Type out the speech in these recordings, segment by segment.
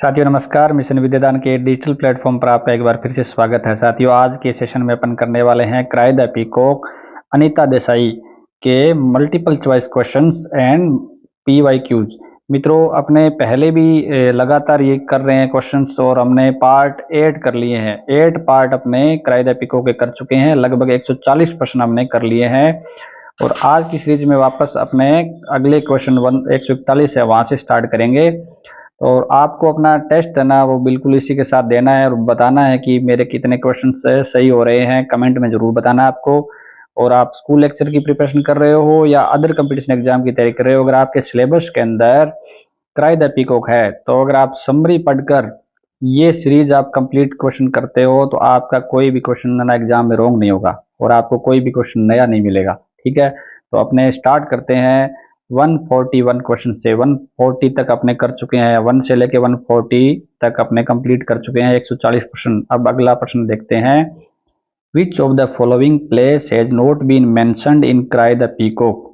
साथियों नमस्कार। मिशन विद्यादान के डिजिटल प्लेटफॉर्म पर आपका एक बार फिर से स्वागत है। साथियों आज के सेशन में अपन करने वाले हैं cry the peacock Anita Desai के multiple choice questions and PYQs. मित्रों अपने पहले भी लगातार ये कर रहे हैं क्वेश्चंस और हमने पार्ट 8 कर लिए हैं। 8 पार्ट अपने क्राई द पीकॉक के कर चुके हैं। लगभग 140 प्रश्न हमने कर लिए हैं और आज की सीरीज में वापस अपने अगले क्वेश्चन 141 है वहां से स्टार्ट करेंगे। और आपको अपना टेस्ट है ना वो बिल्कुल इसी के साथ देना है और बताना है कि मेरे कितने क्वेश्चन सही हो रहे हैं। कमेंट में जरूर बताना है आपको। और आप स्कूल लेक्चर की प्रिपरेशन कर रहे हो या अदर कंपटीशन एग्जाम की तैयारी कर रहे हो, अगर आपके सिलेबस के अंदर क्राई द पीकॉक है तो अगर आप समरी पढ़कर ये सीरीज आप कंप्लीट क्वेश्चन करते हो तो आपका कोई भी क्वेश्चन ना एग्जाम में रॉन्ग नहीं होगा और आपको कोई भी क्वेश्चन नया नहीं मिलेगा। ठीक है, तो अपने स्टार्ट करते हैं 141 क्वेश्चन से। 140 तक अपने कर चुके हैं, 1 से लेके 140 तक अपने कंप्लीट कर चुके हैं 140 प्रश्न। अब अगला प्रश्न देखते हैं। Which of the following place has not been mentioned in Cry the Peacock.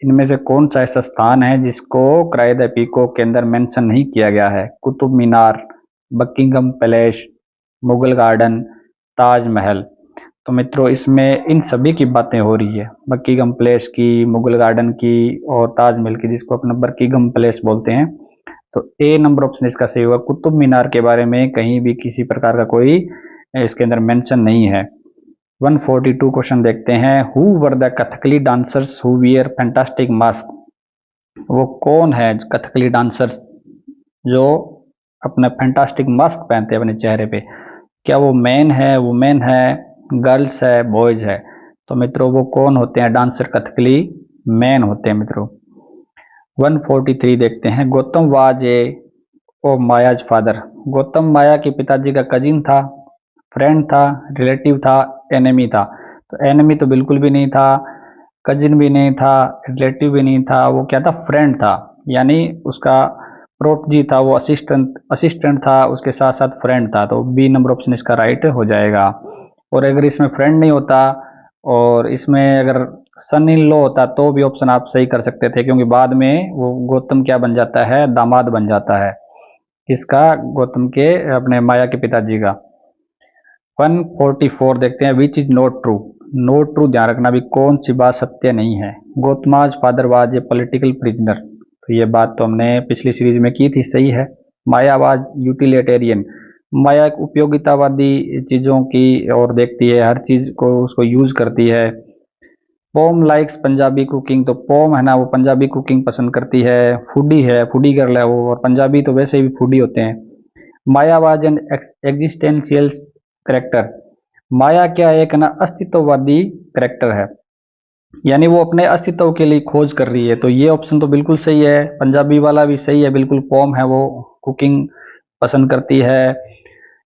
इनमें से कौन सा ऐसा स्थान है जिसको क्राई द पीकॉक के अंदर मेंशन नहीं किया गया है? Qutub Minar, Buckingham Palace, Mughal garden, Taj Mahal. तो मित्रों इसमें इन सभी की बातें हो रही है, बकिंगम पैलेस की, मुगल गार्डन की और ताजमहल की, जिसको अपना बकिंगम पैलेस बोलते हैं। तो ए नंबर ऑप्शन इसका सही होगा। कुतुब मीनार के बारे में कहीं भी किसी प्रकार का कोई इसके अंदर मेंशन नहीं है। 142 क्वेश्चन देखते हैं। Who were the Kathakali dancers who wear fantastic mask. वो कौन है कथकली डांसर्स जो अपना फैंटास्टिक मास्क पहनते हैं अपने चेहरे पे? क्या वो मैन है, वुमेन है, गर्ल्स है, बॉयज है? तो मित्रों वो कौन होते हैं डांसर कथकली? मैन होते हैं मित्रों। 143 देखते हैं। गौतम वाज ए ओ मायाज फादर। गौतम माया के पिताजी का कजिन था, फ्रेंड था, रिलेटिव था, एनिमी था? तो एनिमी तो बिल्कुल भी नहीं था, कजिन भी नहीं था, रिलेटिव भी नहीं था, वो क्या था? फ्रेंड था। यानी उसका प्रोटजी था, वो असिस्टेंट था, उसके साथ साथ फ्रेंड था। तो बी नंबर ऑप्शन इसका राइट हो जाएगा। और अगर इसमें फ्रेंड नहीं होता और इसमें अगर सन इन लॉ होता तो भी ऑप्शन आप सही कर सकते थे, क्योंकि बाद में वो गौतम क्या बन जाता है? दामाद बन जाता है। किसका? गौतम के अपने माया के पिताजी का। 144 देखते हैं। Which is not true. Not true ध्यान रखना भी कौन सी बात सत्य नहीं है। Gautam's father was a political prisoner. तो ये बात तो हमने पिछली सीरीज में की थी, सही है। माया वाज यूटिलिटेरियन। माया एक उपयोगितावादी चीजों की और देखती है, हर चीज को उसको यूज करती है। Pom likes Punjabi cooking. तो पोम है ना वो पंजाबी कुकिंग पसंद करती है, फूडी है, फूडी गर्ल है वो, और पंजाबी तो वैसे भी फूडी होते हैं। माया वाज एन एग्जिस्टेंशियल करेक्टर। माया क्या एक ना अस्तित्ववादी करेक्टर है, यानी वो अपने अस्तित्व के लिए खोज कर रही है। तो ये ऑप्शन तो बिल्कुल सही है, पंजाबी वाला भी सही है बिल्कुल। पोम है वो कुकिंग पसंद करती है,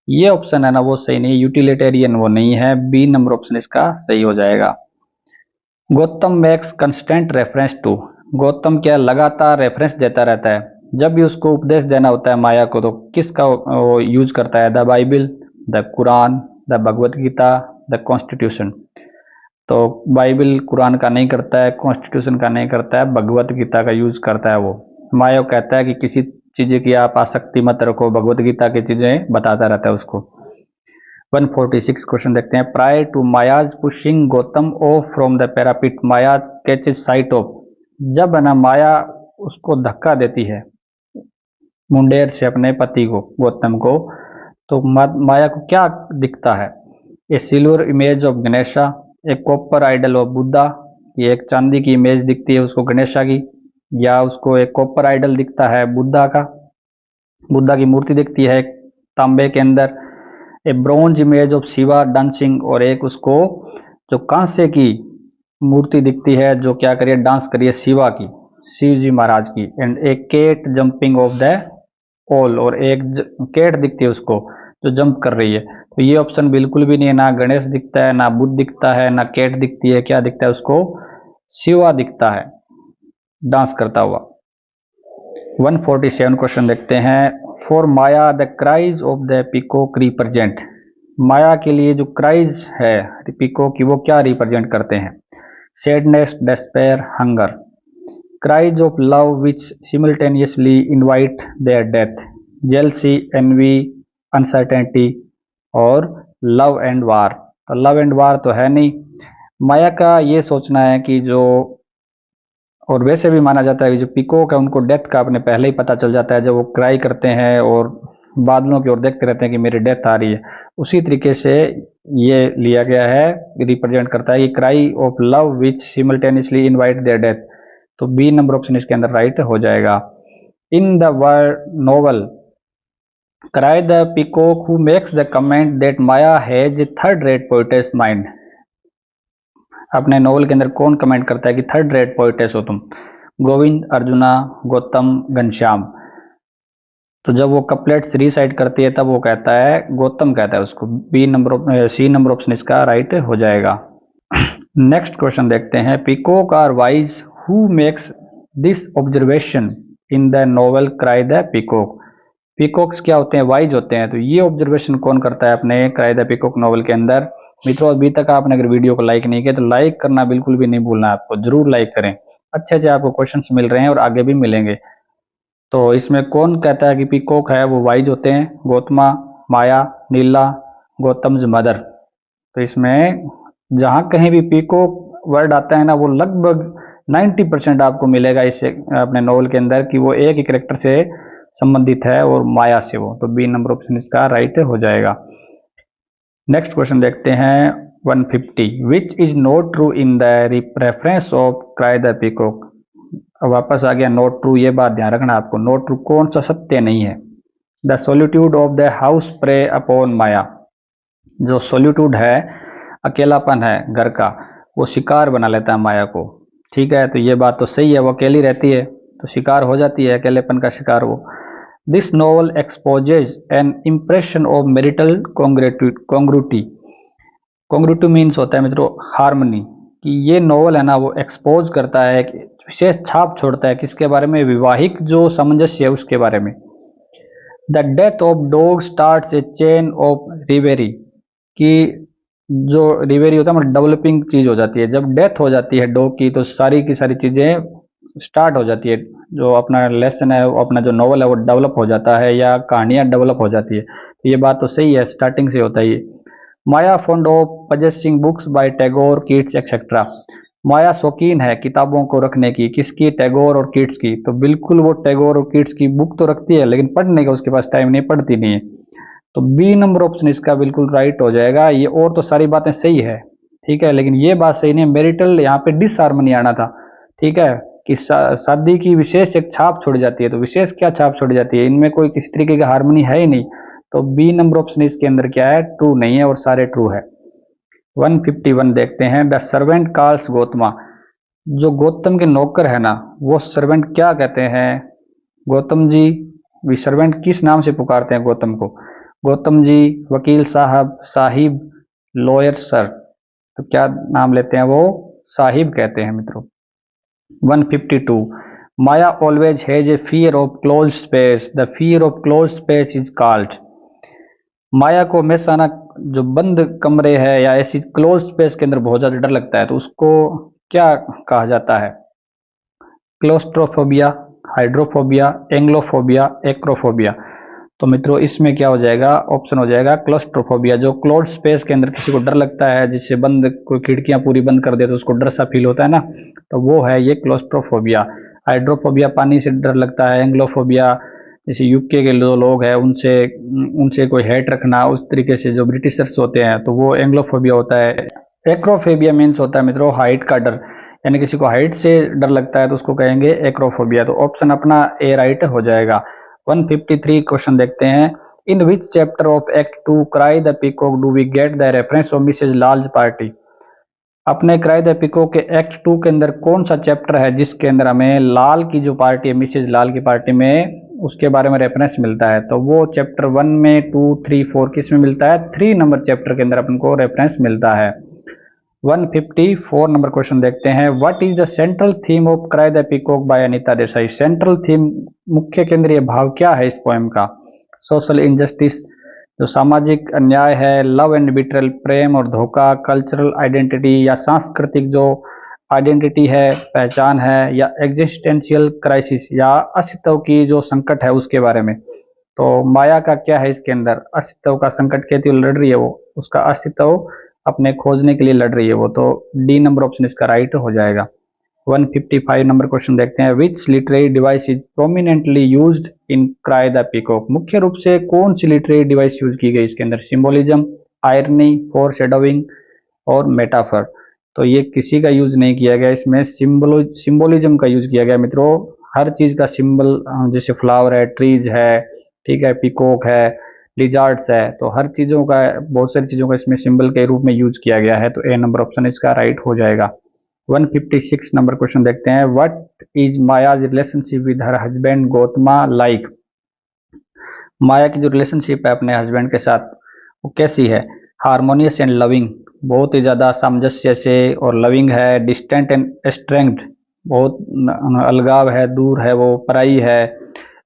ये ऑप्शन है ना वो सही नहीं, यूटिलिटेरियन वो नहीं है। बी नंबर ऑप्शन इसका सही हो जाएगा। Gautama makes constant reference to. Gautama क्या लगातार रेफरेंस देता रहता है, जब भी उसको उपदेश देना होता है माया को तो किसका वो यूज करता है? The Bible, the Quran, the Bhagavad Gita, the constitution. तो बाइबल कुरान का नहीं करता है, कॉन्स्टिट्यूशन का नहीं करता है, भगवत गीता का यूज करता है वो। माया कहता है कि किसी चीज की आप आसक्ति मत रखो, भगवत गीता की चीजें बताता रहता है उसको। 146 क्वेश्चन देखते हैं। Prior to Maya's pushing Gautama off from the parapet, Maya catches sight of. जब है ना माया उसको धक्का देती है मुंडेर से अपने पति को, गौतम को, तो माया को क्या दिखता है? ए सिल्वर इमेज ऑफ गणेशा, एक कॉपर आइडल ऑफ बुद्धा। ये एक चांदी की इमेज दिखती है उसको गणेशा की, या उसको एक कॉपर आइडल दिखता है बुद्धा का, बुद्धा की मूर्ति दिखती है तांबे के अंदर। ए bronze image of Shiva dancing, और एक उसको जो कांसे की मूर्ति दिखती है जो क्या करिए? डांस करिए शिवा की, शिव जी महाराज की। And a cat jumping off the owl, और एक केट दिखती है उसको जो जंप कर रही है। तो ये ऑप्शन बिल्कुल भी नहीं है, ना गणेश दिखता है, ना बुद्ध दिखता है, ना केट दिखती है। क्या दिखता है उसको? शिवा दिखता है डांस करता हुआ। 147 क्वेश्चन देखते हैं। For Maya the cries of the peacock represent. Maya के लिए जो क्राइज है पीकॉक की वो क्या रिप्रेजेंट करते हैं? Sadness, despair, hunger. Cries of love which simultaneously invite their death. Jealousy, envy, uncertainty और लव एंड वार। तो लव एंड वार तो है नहीं। माया का ये सोचना है कि जो, और वैसे भी माना जाता है कि जो पीकॉक है उनको डेथ का अपने पहले ही पता चल जाता है जब वो क्राई करते हैं और बादलों की ओर देखते रहते हैं कि मेरी डेथ आ रही है। उसी तरीके से ये लिया गया है, रिप्रेजेंट करता है कि cry of love which simultaneously invite their death. तो बी नंबर ऑप्शन इसके अंदर राइट हो जाएगा। In the word novel Cry the peacock who makes the comment that Maya has third rate poetess mind. अपने novel के अंदर कौन comment करता है कि थर्ड रेट पोएटेस हो तुम? गोविंद, अर्जुना, गौतम, घनश्याम। तो जब वो कपलेट्स रीसाइट करती है तब वो कहता है, गौतम कहता है उसको। सी नंबर ऑप्शन इसका राइट हो जाएगा। नेक्स्ट क्वेश्चन देखते हैं। Peacock are wise who makes this observation in the novel Cry the Peacock. Peacocks क्या होते हैं? वाइज होते हैं। तो ये ऑब्जर्वेशन कौन करता है अपने क्राई द पीकॉक नोवेल के अंदर? मित्रों, अभी तक आपने अगर वीडियो को लाइक नहीं किया तो लाइक करना बिल्कुल भी नहीं भूलना है आपको, जरूर लाइक करें। अच्छे अच्छे आपको क्वेश्चंस मिल रहे हैं और आगे भी मिलेंगे। तो इसमें कौन कहता है कि पीकॉक है वो वाइज होते हैं? गौतमा, माया, नीला, गौतम्स मदर। तो इसमें जहां कहीं भी पीकॉक वर्ड आता है ना, वो लगभग 90% आपको मिलेगा इस अपने नोवेल के अंदर कि वो एक ही कैरेक्टर से संबंधित है और माया से वो। तो बी नंबर ऑप्शन इसका राइट हो जाएगा। नेक्स्ट क्वेश्चन देखते हैं 150। विच is not true in the reference of Cry the peacock. वापस आ गया नोट ट्रू, ये बात ध्यान रखना आपको। नोट ट्रू कौन सा सत्य नहीं है? The solitude of the house prey upon Maya. जो सोलिट्यूड है, अकेलापन है घर का, वो शिकार बना लेता है माया को। ठीक है, तो ये बात तो सही है, वो अकेली रहती है तो शिकार हो जाती है, अकेलेपन का शिकार वो। This novel exposes an impression of marital congruity. Congruity means होता है मित्रों हार्मनी। कि ये नोवेल है ना, वो एक्सपोज करता है, विशेष छाप छोड़ता है किसके बारे में? वैवाहिक जो सामंजस्य है उसके बारे में। The death of dog starts a chain of reverie. कि जो रिवेरी होता है मतलब डेवलपिंग चीज हो जाती है। जब डेथ हो जाती है डॉग की तो सारी की सारी चीजें स्टार्ट हो जाती है। जो अपना लेसन है, अपना जो नॉवल है वो डेवलप हो जाता है या कहानियां डेवलप हो जाती है। तो ये बात तो सही है, स्टार्टिंग से होता है ये। Maya fond of possessing books by Tagore, Keats etcetera. Maya शौकीन है किताबों को रखने की, किसकी? टैगोर और कीट्स की। तो बिल्कुल वो टैगोर और कीट्स की बुक तो रखती है लेकिन पढ़ने का उसके पास टाइम नहीं, पढ़ती नहीं है। तो बी नंबर ऑप्शन इसका बिल्कुल राइट हो जाएगा। ये और तो सारी बातें सही है, ठीक है, लेकिन ये बात सही नहीं है। मैरिटल यहाँ पे डिसहार्मनी आना था, ठीक है, कि शादी की विशेष एक छाप छोड़ जाती है। तो विशेष क्या छाप छोड़ जाती है? इनमें कोई किसी तरीके की हार्मनी है ही नहीं। तो बी नंबर ऑप्शन इसके अंदर क्या है? ट्रू नहीं है और सारे ट्रू है। 151 देखते हैं। The servant calls Gautama. जो गौतम के नौकर है ना, वो सर्वेंट क्या कहते हैं? गौतम जी। भी सर्वेंट किस नाम से पुकारते हैं गौतम को? गौतम जी, वकील साहब, साहिब, लॉयर सर। तो क्या नाम लेते हैं वो? साहिब कहते हैं मित्रों। 152। Maya always has a fear of close space. The fear of close space is called. Maya को हमेशा ना जो बंद कमरे है या ऐसी क्लोज स्पेस के अंदर बहुत ज्यादा डर लगता है, तो उसको क्या कहा जाता है? Claustrophobia, hydrophobia, anglophobia, acrophobia. तो मित्रों इसमें क्या हो जाएगा? ऑप्शन हो जाएगा क्लोस्ट्रोफोबिया। जो क्लोज स्पेस के अंदर किसी को डर लगता है, जिससे बंद कोई खिड़कियां पूरी बंद कर दे तो उसको डर सा फील होता है ना, तो वो है ये क्लोस्ट्रोफोबिया। हाइड्रोफोबिया पानी से डर लगता है। एंग्लोफोबिया जैसे यूके के जो लोग हैं उनसे उनसे कोई हेट रखना, उस तरीके से जो ब्रिटिशर्स होते हैं तो वो एंग्लोफोबिया होता है। एक्रोफोबिया मीन्स होता है मित्रों हाइट का डर, यानी किसी को हाइट से डर लगता है तो उसको कहेंगे एक्रोफोबिया। तो ऑप्शन अपना ए राइट हो जाएगा। 153 क्वेश्चन देखते हैं। In which chapter of act 2 cry the peacock do we get the reference of Mrs Lal's party. अपने क्राई द पीकॉक के एक्ट 2 के अंदर कौन सा चैप्टर है जिसके अंदर हमें लाल की जो पार्टी है, मिसेज लाल की पार्टी में, उसके बारे में रेफरेंस मिलता है? तो वो चैप्टर 1 में, 2, 3, 4 किस में मिलता है? 3 नंबर चैप्टर के अंदर अपन को रेफरेंस मिलता है। 154 नंबर क्वेश्चन देखते हैं। What is the central theme of Cry the Peacock by Anita Desai. Central theme, मुख्य केंद्रीय भाव क्या है इस पोएम का? सोशल इनजस्टिस, जो सामाजिक अन्याय है, लव एंड बिट्रेल, प्रेम और धोखा, कल्चरल आइडेंटिटी या सांस्कृतिक जो आइडेंटिटी है, पहचान है, या एग्जिस्टेंशियल क्राइसिस या अस्तित्व की जो संकट है उसके बारे में। तो माया का क्या है इसके अंदर, अस्तित्व का संकट कहती हुई लड़ रही है, वो उसका अस्तित्व अपने खोजने के लिए लड़ रही है वो, तो डी नंबर ऑप्शन इसका राइट हो जाएगा। 155 नंबर क्वेश्चन देखते हैं, विच literary device is prominently used in Cry the peacock. मुख्य रूप से कौन सी लिटरेरी डिवाइस यूज की गई इसके अंदर, सिंबोलिज्म, आयरनी, फोर शेडोविंग और मेटाफर। तो ये किसी का यूज नहीं किया गया, इसमें सिंबोलिज्म का यूज किया गया मित्रों। हर चीज का सिंबल, जैसे फ्लावर है, ट्रीज है, ठीक है, पीकॉक है, लिजार्ड्स है, तो हर चीजों का, बहुत सारी चीजों का इसमें सिंबल के रूप में यूज किया गया है, तो ए नंबर ऑप्शन इसका राइट हो जाएगा। 156 नंबर क्वेश्चन देखते हैं, what is Maya's relationship with her husband Gautama like. Maya की जो रिलेशनशिप है अपने हस्बैंड के साथ वो कैसी है, हार्मोनियस एंड लविंग, बहुत ही ज्यादा सामंजस्य से और लविंग है, डिस्टेंट एंड एस्ट्रेंग्ड, बहुत अलगाव है, दूर है, वो पराई है,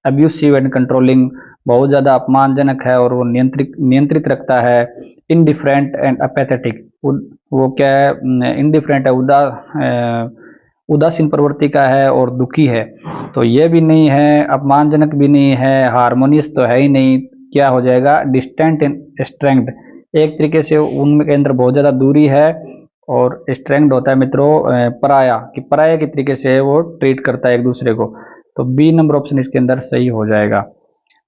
अब्यूसिव एंड कंट्रोलिंग, बहुत ज्यादा अपमानजनक है और वो नियंत्रित रखता है, इनडिफरेंट एंड अपैथेटिक, वो क्या है, इनडिफरेंट है, उदासीन प्रवृत्ति का है और दुखी है, तो ये भी नहीं है, अपमानजनक भी नहीं है, हार्मोनियस तो है ही नहीं, क्या हो जाएगा, डिस्टेंट एंड एस्ट्रेंग्ड, एक तरीके से उनके अंदर बहुत ज्यादा दूरी है, और स्ट्रेंग्ड होता है मित्रों पराया, कि पराया के तरीके से वो ट्रीट करता है एक दूसरे को, तो बी नंबर ऑप्शन इसके अंदर सही हो जाएगा।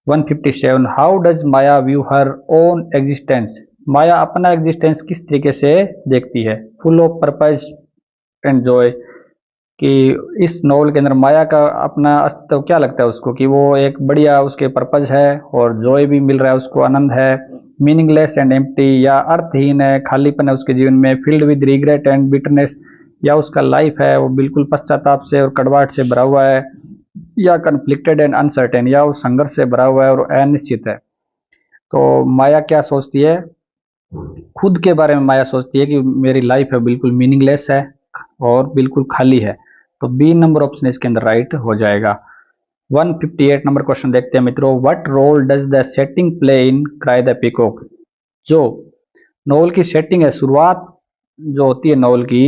157, how does Maya view her own existence. Maya अपना एग्जिस्टेंस किस तरीके से देखती है, full of purpose and joy, कि इस नॉवल के अंदर माया का अपना अस्तित्व क्या लगता है उसको, कि वो एक बढ़िया उसके पर्पज है और जॉय भी मिल रहा है उसको, आनंद है, मीनिंगलेस एंड एम्प्टी, या अर्थहीन है, खालीपन है उसके जीवन में, field with regret and bitterness, या उसका लाइफ है वो बिल्कुल पश्चाताप से और कड़वाहट से भरा हुआ है, या कन्फ्लिक्टेड एंड अनसर्टेन, या वो संघर्ष से भरा हुआ है और अनिश्चित है। तो माया क्या सोचती है, खुद के बारे में माया सोचती है कि मेरी लाइफ है बिल्कुल मीनिंगलेस है और बिल्कुल खाली है, तो बी नंबर ऑप्शन इसके अंदर राइट हो जाएगा। 158 नंबर क्वेश्चन देखते हैं मित्रों, what role does the setting play in Cry the Peacock. जो नॉवल की सेटिंग है, शुरुआत जो होती है नॉवल की,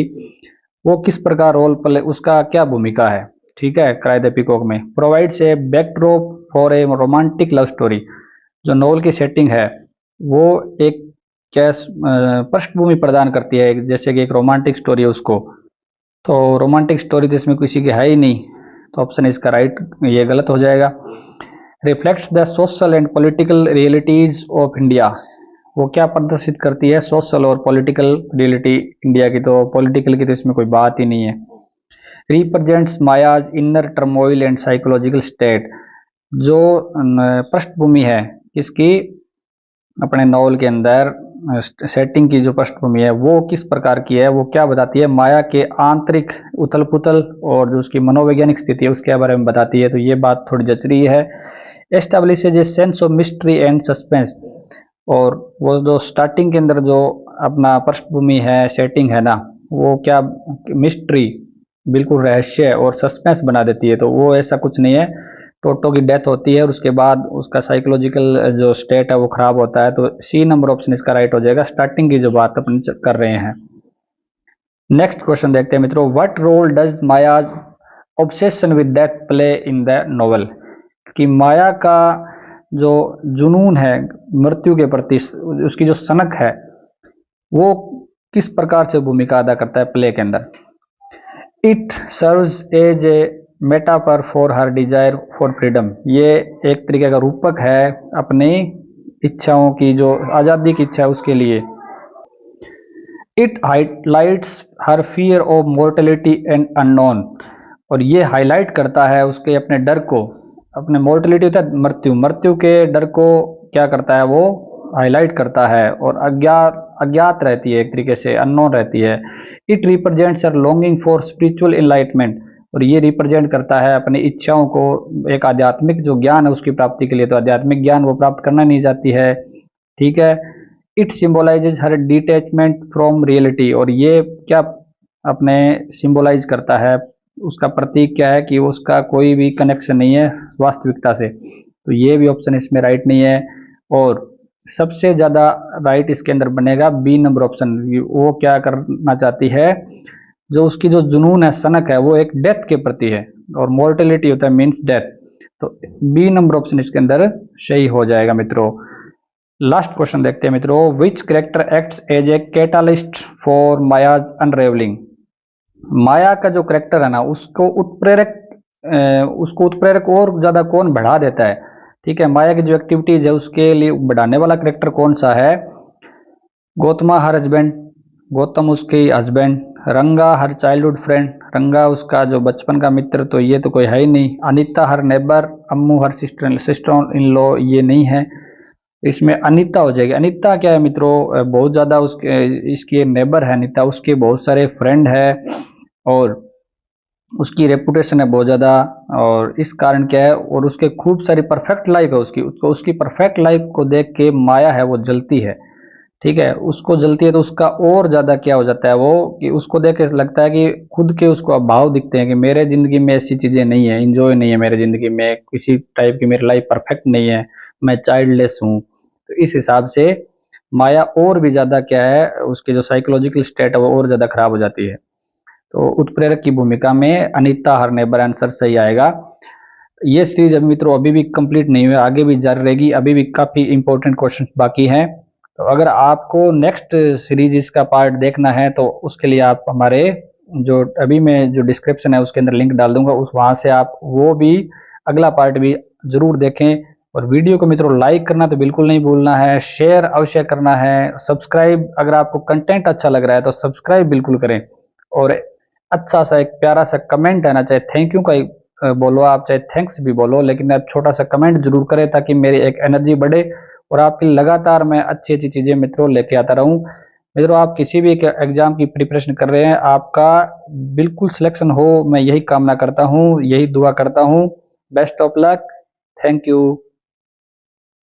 वो किस प्रकार रोल प्ले, उसका क्या भूमिका है, ठीक है, क्राई द पीकॉक में, provides a backdrop for a romantic love story. जो नॉवल की सेटिंग है वो एक क्या पृष्ठभूमि प्रदान करती है, जैसे कि एक रोमांटिक स्टोरी है उसको, तो रोमांटिक स्टोरी तो इसमें किसी की है ही नहीं, तो ऑप्शन इसका राइट ये गलत हो जाएगा। Reflects the social and political realities of India, वो क्या प्रदर्शित करती है, सोशल और पॉलिटिकल रियलिटी इंडिया की, तो पॉलिटिकल की तो इसमें कोई बात ही नहीं है। Represents Maya's inner turmoil and psychological state, जो पृष्ठभूमि है इसकी अपने नॉवल के अंदर सेटिंग की जो पृष्ठभूमि है वो किस प्रकार की है, वो क्या बताती है, माया के आंतरिक उथल पुथल और जो उसकी मनोवैज्ञानिक स्थिति है उसके बारे में बताती है, तो ये बात थोड़ी जच रही है। Establishes a sense of mystery and suspense, और वो जो स्टार्टिंग के अंदर जो अपना पृष्ठभूमि है, सेटिंग है ना, वो क्या मिस्ट्री, बिल्कुल रहस्य और सस्पेंस बना देती है, तो वो ऐसा कुछ नहीं है। टोटो की डेथ होती है और उसके बाद उसका साइकोलॉजिकल जो स्टेट है वो खराब होता है, तो सी नंबर ऑप्शन इसका राइट हो जाएगा, स्टार्टिंग की जो बात अपन कर रहे हैं। नेक्स्ट क्वेश्चन देखते हैं मित्रों, what role does Maya's obsession with death play in the novel, कि माया का जो जुनून है मृत्यु के प्रति, उसकी जो सनक है वो किस प्रकार से भूमिका अदा करता है प्ले के अंदर। It serves as a metaphor for her desire for freedom, ये एक तरीके का रूपक है अपनी इच्छाओं की, जो आजादी की इच्छा है उसके लिए। It highlights her fear of mortality and unknown, और ये हाईलाइट करता है उसके अपने डर को, अपने मोर्टेलिटी होता है मृत्यु, मृत्यु के डर को क्या करता है वो हाईलाइट करता है, और अज्ञात रहती है, एक तरीके से अननोन रहती है। It represents her longing for spiritual enlightenment, और ये रिप्रेजेंट करता है अपनी इच्छाओं को, एक आध्यात्मिक जो ज्ञान है उसकी प्राप्ति के लिए, तो आध्यात्मिक ज्ञान वो प्राप्त करना नहीं चाहती है, ठीक है। It symbolises her detachment from reality, और ये क्या अपने सिंबलाइज करता है, उसका प्रतीक क्या है कि उसका कोई भी कनेक्शन नहीं है वास्तविकता से, तो ये भी ऑप्शन इसमें राइट नहीं है। और सबसे ज्यादा राइट इसके अंदर बनेगा बी नंबर ऑप्शन, वो क्या करना चाहती है, जो उसकी जो जुनून है, सनक है, वो एक डेथ के प्रति है, और मोर्टेलिटी होता है मीन्स डेथ। तो बी नंबर ऑप्शन इसके अंदर सही हो जाएगा मित्रों। लास्ट क्वेश्चन देखते हैं मित्रों, which character acts as a catalyst for Maya's unravelling. Maya का जो करेक्टर है ना उसको उत्प्रेरक और ज्यादा कौन बढ़ा देता है। ठीक है, माया की जो एक्टिविटीज है उसके लिए बढ़ाने वाला करेक्टर कौन सा है। गौतमा हर हस्बैंड, गौतम उसके हस्बैंड, रंगा हर चाइल्डहुड फ्रेंड, रंगा उसका जो बचपन का मित्र, तो ये तो कोई है ही नहीं। Anita her neighbour, Ammu her sister in law, ये नहीं है। इसमें अनीता हो जाएगी। अनीता क्या है मित्रों, बहुत ज्यादा उसके इसकी नेबर है अनीता, उसके बहुत सारे फ्रेंड है और उसकी रेपुटेशन है बहुत ज़्यादा, और इस कारण क्या है, और उसके खूब सारी परफेक्ट लाइफ है उसकी परफेक्ट लाइफ को देख के माया है वो जलती है। ठीक है, उसको जलती है तो उसका और ज़्यादा क्या हो जाता है वो, कि उसको देख के लगता है कि खुद के उसको अभाव दिखते हैं कि मेरे ज़िंदगी में ऐसी चीज़ें नहीं है, इंजॉय नहीं है मेरे ज़िंदगी में, किसी टाइप की मेरी लाइफ परफेक्ट नहीं है, मैं चाइल्डलेस हूँ। तो इस हिसाब से माया और भी ज़्यादा क्या है, उसकी जो साइकोलॉजिकल स्टेट है वो और ज़्यादा खराब हो जाती है। तो उत्प्रेरक की भूमिका में अनीता हर नेबर आंसर सही आएगा। ये सीरीज अभी मित्रों अभी भी कंप्लीट नहीं हुई, आगे भी जारी रहेगी, अभी भी काफी इंपॉर्टेंट क्वेश्चन बाकी हैं। तो अगर आपको नेक्स्ट सीरीज इसका पार्ट देखना है तो उसके लिए आप हमारे जो अभी मैं जो डिस्क्रिप्शन है उसके अंदर लिंक डाल दूंगा, उस वहां से आप वो भी अगला पार्ट भी जरूर देखें। और वीडियो को मित्रों लाइक करना तो बिल्कुल नहीं भूलना है, शेयर अवश्य करना है, सब्सक्राइब, अगर आपको कंटेंट अच्छा लग रहा है तो सब्सक्राइब बिल्कुल करें। और अच्छा सा एक प्यारा सा कमेंट है ना, चाहे थैंक यू का बोलो आप, चाहे थैंक्स भी बोलो, लेकिन आप छोटा सा कमेंट जरूर करें ताकि मेरी एक एनर्जी बढ़े और आपकी लगातार मैं अच्छी अच्छी चीजें मित्रों लेके आता रहूं। मित्रों आप किसी भी एग्जाम की प्रिपरेशन कर रहे हैं, आपका बिल्कुल सिलेक्शन हो, मैं यही कामना करता हूं, यही दुआ करता हूं। Best of luck, thank you.